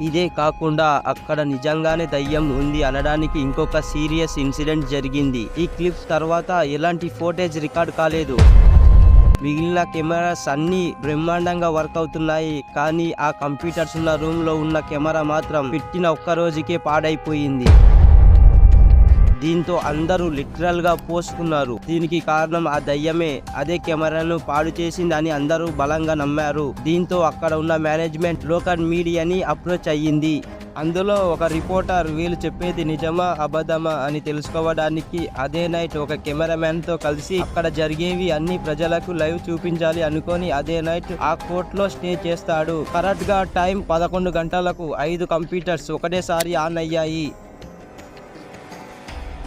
ఇదే కాకుండా అక్కడ నిజంగానే దయ్యం ఉంది అనడానికి ఇంకొక సీరియస్ ఇన్సిడెంట్ జరిగింది. ఈ క్లిప్స్ తర్వాత ఎలాంటి ఫోటేజ్ రికార్డ్ కాలేదు. మిగిలిన కెమెరాస్ అన్ని బ్రహ్మాండంగా వర్క్ అవుతున్నాయి, కానీ ఆ కంప్యూటర్స్ ఉన్న రూమ్ లో ఉన్న కెమెరా మాత్రం పెట్టిన ఒక్క రోజుకే పాడైపోయింది. దీంతో అందరూ లిటరల్ గా పోసుకున్నారు. దీనికి కారణం ఆ దయ్యమే అదే కెమెరాను పాడు చేసిందని అందరూ బలంగా నమ్మారు. దీంతో అక్కడ ఉన్న మేనేజ్మెంట్ లోకల్ మీడియాని అప్రోచ్ అయ్యింది. అందులో ఒక రిపోర్టర్ వీళ్ళు చెప్పేది నిజమా అబద్ధమా అని తెలుసుకోవడానికి అదే నైట్ ఒక కెమెరామ్యాన్ తో కలిసి అక్కడ జరిగేవి అన్ని ప్రజలకు లైవ్ చూపించాలి అనుకొని అదే నైట్ ఆ కోర్ట్ లో స్టే చేస్తాడు. కరెక్ట్ గా టైం 11 గంటలకు 5 కంప్యూటర్స్ ఒకటేసారి ఆన్ అయ్యాయి.